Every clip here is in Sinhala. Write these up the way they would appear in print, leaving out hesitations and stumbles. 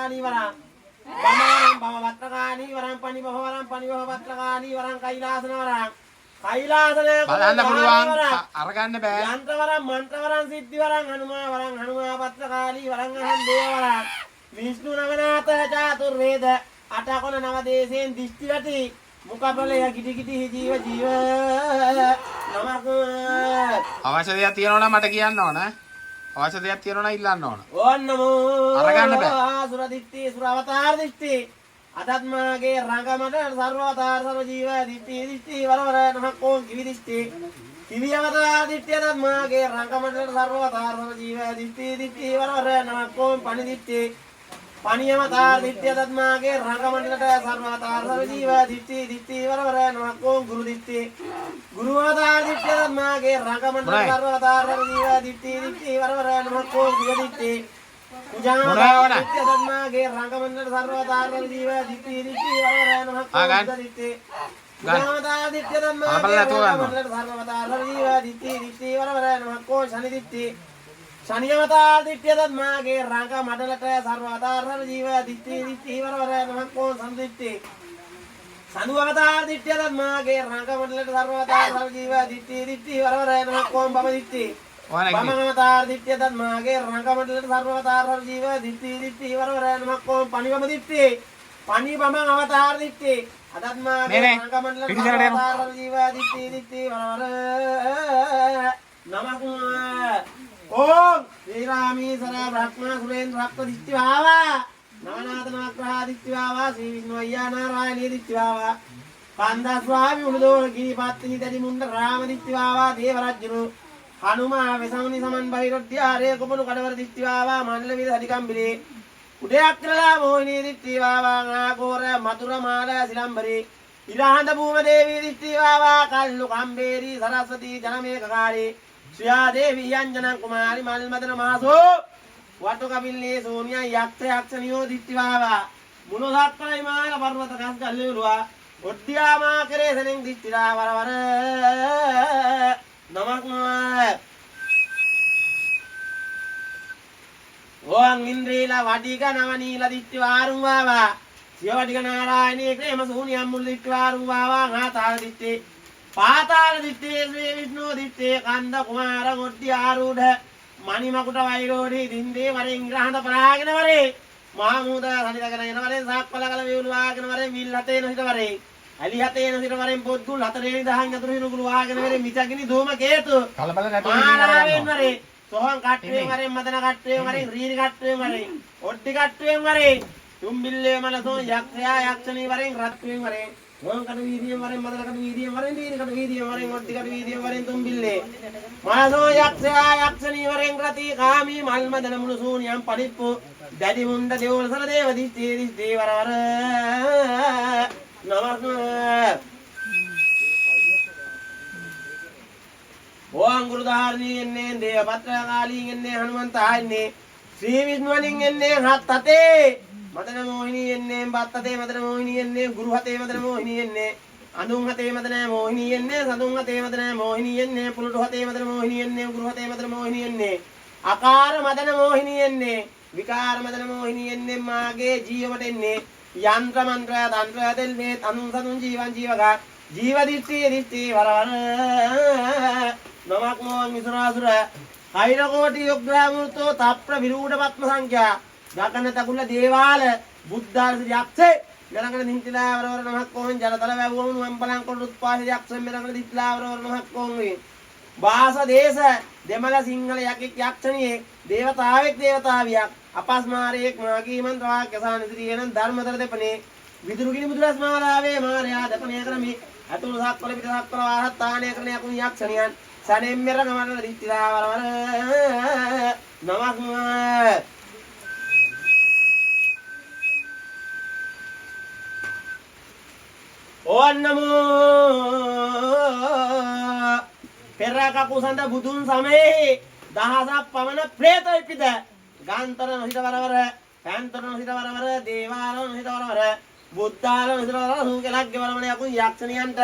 වත්‍රකාණී වරං බමාරං බමවත්‍රකාණී වරං පනිබහවරං පනිබහවත්‍රකාණී වරං කෛලාසන වරං කෛලාසන බලන්න පුළුවන් අරගන්න බෑ යන්ත්‍ර වරං මන්ත්‍ර වරං සිද්ධි වරං හනුමා වත්‍රකාණී වරං අහං දේව වරං විෂ්ණු නවනාත චාතුර්වේද අටකොණ නව දේශයෙන් දිෂ්ටි වැටි මුකපලය කිටි කිටි ජීව ජීව නමක් අවශ්‍ය දෙයක් තියෙනවා නම් මට කියන්න ඕන අවශ්‍ය දෙයක් තියෙනවා නම් ඉල්ලන්න ඕන ඕන්නමෝ අරගන්න බෑ ආසුර දිට්ඨි සුර අවතාර දිට්ඨි අදත්මාගේ රංගමට සර්ව අවතාර සර්ව ජීව දිට්ඨි වරවර නමක් ඕන් කිවි දිට්ඨි කිවි අවතාර දිට්ඨි අදත්මාගේ රංගමට සර්ව අවතාර සර්ව ජීව දිට්ඨි වරවර නමක් ඕන් පණි දිට්ඨි පණියවතාර දිට්ඨිය දත්මාගේ රංගමණ්ඩලට සර්වවතාර සර්වජීව දිට්ඨි වරවර නමක් ඕම් ගුරු දිට්ඨි ගුරුවතාර දිට්ඨිය දත්මාගේ රංගමණ්ඩලට සර්වවතාර සර්වජීව දිට්ඨි වරවර නමක් ඕම් ගුරු දිට්ඨි කුජාවතාර දිට්ඨිය දත්මාගේ රංගමණ්ඩලට සර්වවතාර සර්වජීව දිට්ඨි වරවර නමක් ඕම් ගුරු දිට්ඨි කුජාවතාර දිට්ඨිය දත්මාගේ රංගමණ්ඩලට සර්වවතාර සර්වජීව දිට්ඨි වරවර නමක් ඕම් ශනි දිට්ඨි शनियवतार दिट्ठिय दत्मागे रंग मंडलट सर्ववतार सर्वजीव दिट्ठि वरवर नमः को संदिट्ठि सनुवतार दिट्ठिय दत्मागे रंग मंडलट सर्ववतार सर्वजीव दिट्ठि वरवर नमः को भवदिट्ठि बमवतार दिट्ठिय दत्मागे रंग मंडलट सर्ववतार सर्वजीव दिट्ठि वरवर नमः को पनिवमदिट्ठि पनि बमवतार दिट्ठि अदत्मागे रंग मंडलट सर्ववतार सर्वजीव दिट्ठि वरवर नमः ओम श्री रामेश्वर ब्रह्मा सुरेंद्र भक्त दित्यावा नानाथ नवग्रह दित्यावा श्री विष्णुय्या नारायण दित्यावा कांदा स्वामी उलदोर गिरिपात्नि ददि मुंड राम दित्यावा देवराज्यनु हनुमा वेसंनि समन भैरद्यारे कुपनु कड़वर दित्यावा मंडल विद अधिकंबिरे उदयक्रला मोहिनी दित्यावा नागोर मधुर माला सिलंबरे इलाहंद भूमदेवी दित्यावा कल्लु कांबेरी सरस्वती जनमेघकारे श्रिया देवी अंजन कुमारी मलमदन मासो वटुकबिल्ली सोनिया यक्ष यक्षनियो दित्तिवावा मुनुसक्कलै माल पर्वत कस्कल्लुवा ඔඩ්ඩියාමා කෙරේසෙන් දිච්චිලා වරවර නමක් ඕං ඉන්ද්‍රීලා වඩික නවනීලා දිච්චි වාරුම් වාවා සියවඩික නාරායණී ක්‍රේම සූනියම් මුල් දිච්චි වාරුම් වාවා ඝාතාල දිච්චි පාතාල දිත්තේ ශ්‍රී විෂ්ණු දිත්තේ කන්ද කුමාර ගොඩ්ඩි ආරූඪ මණිමකුට වෛරෝධි දින්දේ වරෙන් ඉරහඳ පරාගෙන වරේ මහමුද සනිදගෙන යන වරේ සාක්කලකල වේලුවාගෙන වරේ මිල් හතේ නොහිට වරේ ඇලි හතේ නොහිට වරෙන් පොත්ගුල් හතරේ දහන් යතුරු හිනුගුළු වාගෙන වරේ මිචගිනි ධූම කේතු කලබල නැතුව මාලාවෙන් වරේ සෝහන් කට්ටුවෙන් වරේ මදන කට්ටුවෙන් වරේ රීරි කට්ටුවෙන් වරේ ඔඩ්ඩි කට්ටුවෙන් වරේ තුම්බිල්ලේ මලසෝ යක්ෂයා යක්ෂණී වරෙන් රත්තුවෙන් වරේ ඕං කඩ වීදියෙන් වරෙන් මදන කඩ වීදියෙන් වරෙන් දීන කඩ වීදියෙන් වරෙන් ඔඩ්ඩි කඩ වීදියෙන් වරෙන් තුම්බිල්ලේ මලසෝ යක්ෂයා යක්ෂණී වරෙන් රති කාමී මල් මදන මුළු සූනියම් පඩිප්පු දැඩි මුණ්ඩ දෙවොල්සල දේව දිත්තේ වරවර නමක් ඕං ගුරුදාරණී එන්නේ දේවපත්‍රකාලී එන්නේ හනුමන්ත ආන්නේ ශ්‍රී විෂ්ණුවණින් එන්නේ හත් හතේ මදන මොහිනී එන්නේ බත් හතේ මදන මොහිනී එන්නේ ගුරු හතේ මදන මොහිනී එන්නේ අඳුන් හතේ මදන මොහිනී එන්නේ සඳුන් හතේ මදන මොහිනී එන්නේ පුලුටු හතේ මදන මොහිනී එන්නේ ගුරු හතේ මදන මොහිනී එන්නේ අකාර මදන මොහිනී එන්නේ විකාර මදන මොහිනී එන්නේ මාගේ ජීවමට එන්නේ යන්ත්‍ර මන්ත්‍ර තන්ත්‍ර දෙල් මේ අනුන් සතුන් ජීවන් ජීවකා ජීව දිට්ඨි වරවර නමක් මොන් මිසුනාසුර කෛර කෝටි යොග්‍රාමූර්තෝ තප්ප්‍ර විරූඪ පත්ම සංඛ්‍යා දකන තකුල දේවාල බුද්ධාල යක්ෂේ ගණකන නින්තිලා වරවර නමක් කොන් ජලතල වැවුවම වම්පලං කොට උත්පාද යක්ෂෙන් මෙරකන දිත්ලා වරවර නමක් කොන් වේ වාස දේශ දෙමළ සිංහල යකෙක් යක්ෂණියේ දේවතාවෙක් දේවතාවියක් අපස්මාරයෙක් මාගී මන්ත්‍රාවක් යසාන ඉදිරියෙන් ධර්මතර දෙපනේ විදුරුගිනි මුදුරස්මාලාවේ මාරයා දෙපනේ කරමි අතුරු සක්වල පිට සක්වල ආහත්තානය කරන යකුන් යක්ෂණියන් සනෙම් මෙර නමන දිත්ලා වරවර නමක් ඕන්නමෝ පෙර කකුසඳ බුදුන් සමයේ දහසක් පමණ ප්‍රේත ඉපිද ගාන්තර නොහිට වරවර පැන්තර නොහිට වරවර දේවාල නොහිට වරවර බුද්ධාල නොහිට වරවර සූකලක්ගේ වරවර යකුන් යක්ෂණියන්ට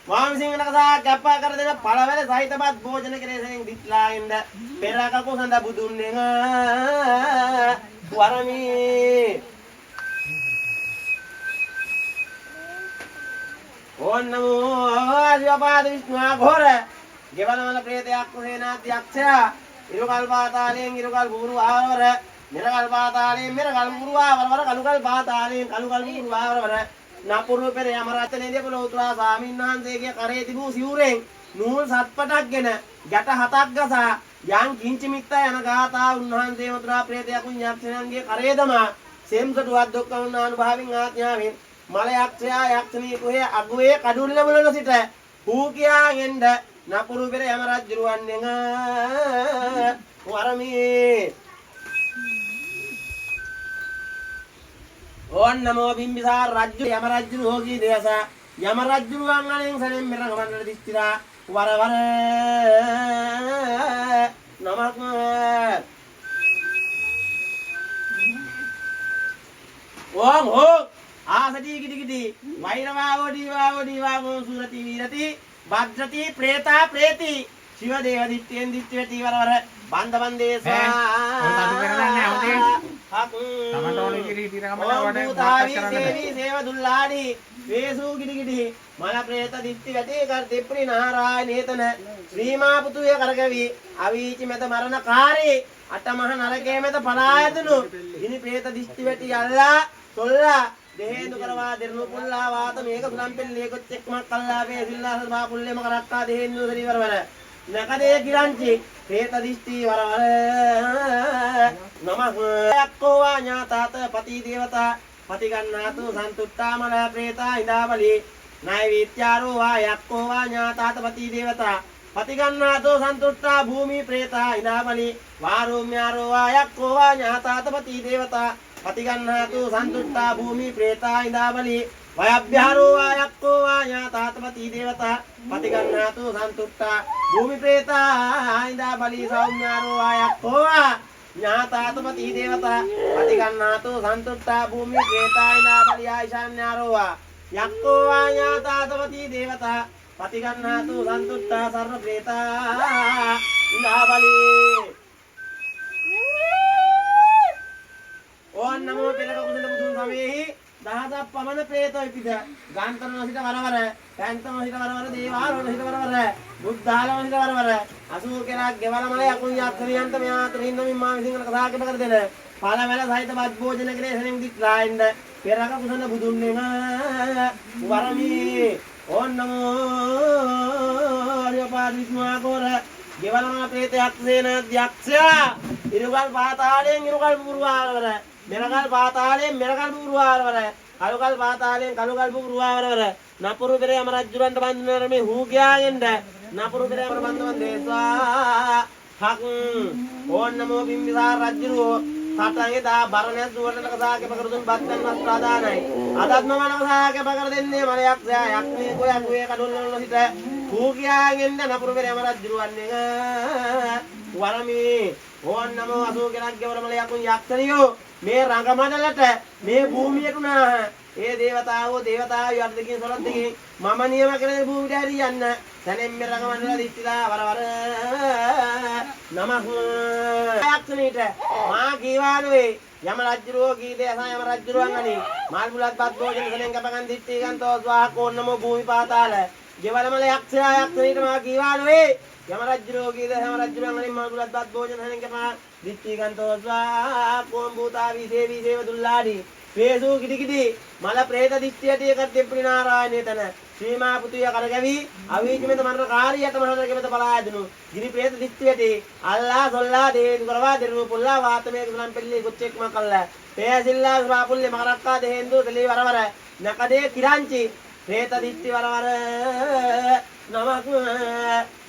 වාමසිංහනකසා කැප්පා කර දෙන පළවැල සහිතපත් භෝජන කෙරෙසෙන් දිත්ලාගෙන්ද පෙර කකුසඳ බුදුන් වරමි ඕන් නමෝ ශිවපාද විෂ්ණු ඝෝර ගෙවලවල ප්‍රේතයක් සේනාධ්‍යක්ෂයා ඉරුකල් පාතාලයෙන් ඉරුකල් බුරු ආවර මිරකල් පාතාලයෙන් මිරකල් බුරු ආවර කලුකල් පාතාලයෙන් කලුකල් බුරු ආවර නපුරු පෙර යම රචනේ දෙපළ උතුරා ස්වාමීන් වහන්සේගේ කරේ තිබූ සිවුරෙන් නූල් සත්පටක්ගෙන ගැට හතක් ගසා යම් කිංචි මිත්තා යන ගාථා උන්වහන්සේ උතුරා ප්‍රේතයකුන් යක්ෂයන්ගේ කරේ දමා සෙම්සටුවක් දොක්කවුනානුභාවින් ආඥාවෙන් මල යක්ෂයා යක්ෂණී කුහේ අගුවේ කඩුල්ල මුලන සිට හූ කියාගෙන්ද නපුරු පෙර යම රජුරුවන්ගෙන් වරමී ඕන් නමෝ බිම්බිසාර රජු යම රජු හෝගී දේසා යම රජුරුවන් අනෙන් සනෙන් මෙරඟ මණ්ඩල දිස්ත්‍රිලා වරවර නමක් ඕම් හෝ ආසදී කිටි වෛරවාවෝ දීවාවෝ සූරති වීරති භද්‍රති ප්‍රේතා ප්‍රේති ශිව දේව දිට්ඨියෙන් දිට්ඨියති වරවර බන්ද බන්දේසා දේවී සේව දුල්ලානි වේසූ කිටි මල ප්‍රේත දිට්ඨි වැටේ කර දෙප්‍රි නාරායනේතන ශ්‍රීමා පුතුය කරකවි අවීචි මෙත මරණකාරී අටමහ නරකයේ මෙත පලායතුණු ගිනි ප්‍රේත දිට්ඨි වැටි අල්ලා තොල්ලා දෙහෙඳු කරවා දෙරණු පුල්ලා වාත මේක සුලම් පෙල්ලේ කොච්චෙක්මක් කල්ලා වේ සිල්ලා සබා පුල්ලේම කරක්කා දෙහෙඳු සරි වරවර නකදේ කිරංචි ප්‍රේත දිෂ්ටි වරවර නමක් යක්කෝ වාඤාතාත පති දේවතා පති ගන්නාතු සන්තුට්ඨා මල ප්‍රේතා ඉදාවලි නාය විත්‍යාරෝ වා යක්කෝ වාඤාතාත පති දේවතා පති ගන්නාතු සන්තුට්ඨා භූමි ප්‍රේතා ඉදාවලි වාරුම්‍යාරෝ වා යක්කෝ වාඤාතාත පති දේවතා පති ගන්නාතු සන්තුට්ඨා භූමි ප්‍රේතා ඉදාවලි වයබ්භාරෝ වායක්කෝ වාඤාතාත පති දේවතා පති ගන්නාතු සන්තුට්ඨා භූමි ප්‍රේතා ඉදාවලි සෞම්‍යාරෝ වායක්කෝ ඥාතාත පති දේවතා පති ගන්නාතු සන්තුට්ඨා භූමි ප්‍රේතා ඉදාවලි ආයිශාන්‍යාරෝ යක්කෝ වාඤාතාත පති දේවතා පති ගන්නාතු සන්තුට්ඨා සර්ව ප්‍රේතා ඉදාවලි ඕන් නමෝ පෙළක කුසල බුදුන් සමයේහි දහසක් පමණ ප්‍රේතෝ ඉපිද ගාන්තරන සිට වරවර පැන්තන සිට වරවර දේවාරෝණ සිට වරවර බුද්ධාලම සිට වරවර අසූ කෙරක් ගෙවල මල යකුන් යක්ෂණියන්ට මෙයා තුනින් නමින් මා විසින් කතා කර දෙන පළවැල සහිත බත් භෝජන ක්ලේශෙන් දික්ලා ඉන්න පෙරක කුසල බුදුන් නෙම වරමි ඕන් නමෝ රියපාදිස්මා කෝර ගෙවල මල ප්‍රේතයක් සේන යක්ෂයා ඉරුකල් පාතාලයෙන් ඉරුකල් පුරුවාවර මෙරකල් පාතාලයෙන් මෙරකල් පුරුවාවර කලුකල් පාතාලයෙන් කලුකල් පුරුවාවර නපුරු පෙර යම රජුරන්ට බන්ධන මේ හූ ගියාගෙන්ද නපුරු පෙර යම බන්ධන දේස්වා හක් ඕන් නමෝ බිම්බිසාර රජුරෝ සටගේ දා බරණැස් නුවරට කතා කැප කර දුන් බත්යන් වස්ත්‍රාදානයි අදත්ම මනකසා කැප කර දෙන්නේ මලයක් සෑ යක්නේ කොයක් වේ කඩොල් වල සිට හූ ගියාගෙන්ද නපුරු පෙර යම රජුරවන්නේ වරමි ඕන් නමෝ අසූ කෙනෙක් ගෙවල මල යකුන් යක්ෂණියෝ මේ රංගමඩලට මේ භූමියට උනා ඒ දේවතාවෝ යර්ධකින් සොරද්දකින් මම නියම කරන භූමියට හරි යන්න සැනෙන් මේ රංගමඩල දිස්තිලා වරවර නමක් යක්ෂණීට මා කීවානුවේ යම රජුරෝ කීදේ අසා යම රජුරුවන් අනි මාල් බුලත් බත් භෝජන සැනෙන් කපගන් දිස්ති ගන්තෝ ස්වාහ කෝන් නමෝ භූමි පාතාල ගෙවල මල යක්ෂයා යක්ෂණීට මා කීවානුවේ යම රජුරෝ කීදේ යම රජුරුවන් අනි මාල් බුලත් බත් භෝජන සැනෙන් කපගන් දිට්ඨි ගන්තෝ ස්වා කොම් භූතාවි සේවි සේව දුල්ලාඩි වේසු කිටි මල ප්‍රේත දිට්ඨියට එක දෙප්පි නාරායනේතන ශ්‍රීමා පුතුය කරකැවි අවීච මෙත මරණකාරියට මහනරක මෙත පලායදුණු ගිනි ප්‍රේත දිට්ඨියට අල්ලා සොල්ලා දේදු කරවා දෙරු පුල්ලා වාතමේ ගලන් පෙල්ලේ ගොච්චෙක් මකල්ලා පේසිල්ලා ස්වාපුල්ලේ මකරක්කා දෙහෙන්දු දෙලී වරවර නකදේ කිරංචි ප්‍රේත දිට්ඨි වරවර නමක්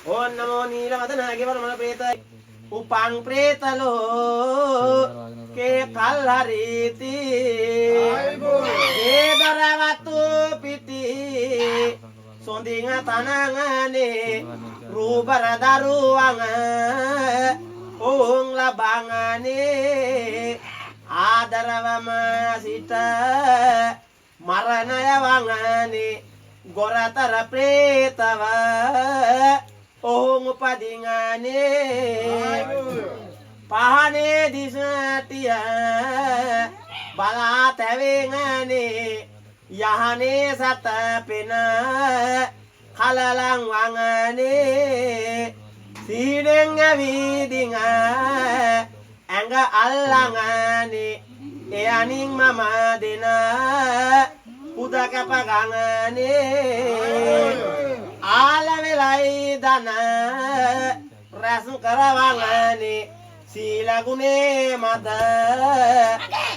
ඕන් නමෝ නීලවදන ගෙවල මල ප්‍රේත උපං ප්‍රේතලෝ කේ කල්හරීති ඒ දරවතු පිටි සොඳින් තනංගනේ රූපර දරුවං ඕං ලබංගනේ ආදරවම සිට මරණය වංගනේ ගොරතර ප්‍රේතව ඕං උපදිංගනේ පහනේ දිසටිය බලා තැවෙංගනේ යහනේ සත පෙන කලලං වංගනේ සීනෙන් ඇවිදින් ඇඟ අල්ලංගනේ එයනින් මම දෙන පුද කැප ගංගනේ ආල වෙලයි දන රැසු කරවංගනේ සීල ගුණේ මත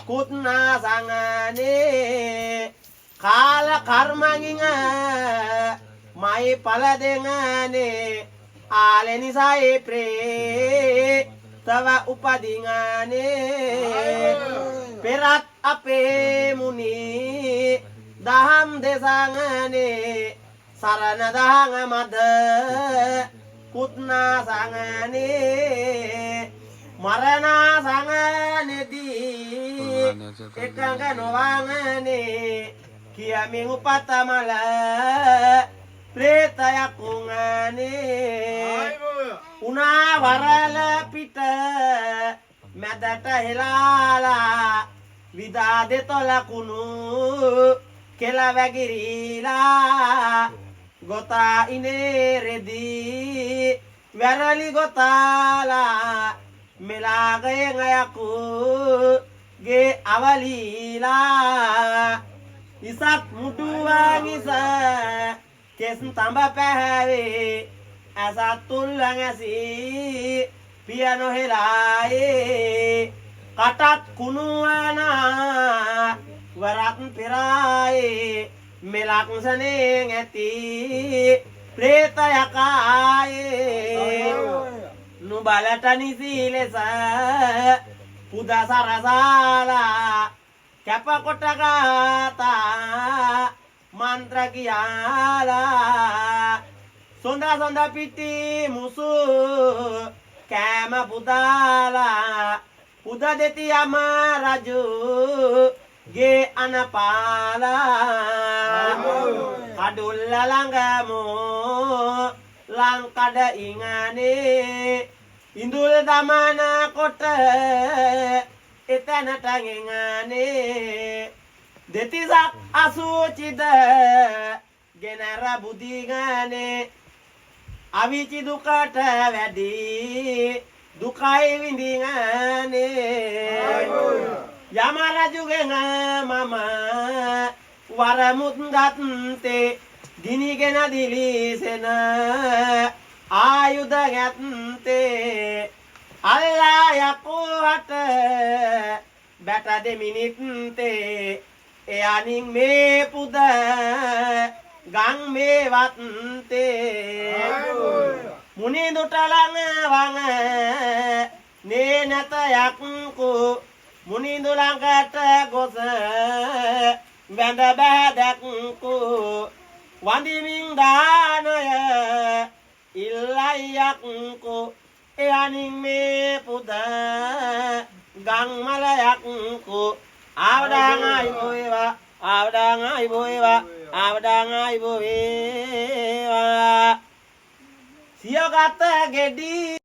කුත්නා සංගනේ කාල කර්මංගින් මයි පල දෙංගනේ ආලෙ නිසයි ප්‍රේ තව උපදිංගනේ පෙරත් අපේ මුනි දහම් දෙසංගනේ සරණ දහං මද කුත්නා සංගනේ මරණා සංගනේදී එකඟ නොවංගනේ කියමින් උපතමල ප්‍රේතයක් උංගනේ උනා වරල පිට මැදට හෙලාලා විදා දෙතොල කුණු කෙල වැගිරීලා ගොතා ඉනේ රෙදී වැරලි ගොතාලා මෙලාගයෙන් අයකු ගේ අවලීලා ඉසක් මුටුවන් ඉස කෙස් තඹ පැහැවේ ඇසත් තුල්ලන් ඇසී පිය නොහෙලායේ කටත් කුණුවනා වරත් පෙරායේ මෙලක්සනෙන් ඇති ප්‍රේතයකායේ නුබලට නිසි ලෙස පුද සරසාලා කැපකොට ගාතා මන්ත්‍ර කියාලා සොඳ සොඳ පිටි මුසු කෑම පුදාලා පුද දෙති යම රජු ගේ අනපාලා කඩුල්ල ළඟමෝ ලංකඩ ඉංගනේ ඉඳුල් දමන කොට එතනට ගෙංගනේ දෙතිසක් අසුචිද ගෙනර බුදිගනේ අවිචි දුකට වැඩි දුකයි විඳිගනේ යම රජුගෙන් මම වරමුත් ගත්තේ ගිනිගෙන දිලිසෙන ආයුධ ගැත්තේ අල්ලා යකුවට බැට දෙමිනිත්තේ එයනින් මේ පුද ගං මේ වත්තේ මුනිදුට ළඟ වං නේ නැත යක්කු මුනිදු ළඟට ගොස වැඳ බෑදක්කු වඳිමින් දානය ඉල්ලයි යක්කු එයනින් මේ පුද ගං මල යක්කු ආවඩාං ආයිබෝවේවා ආවඩාං ආයිබෝවේවා ආවඩාං ආයිබෝවේවා සියගත ගෙඩි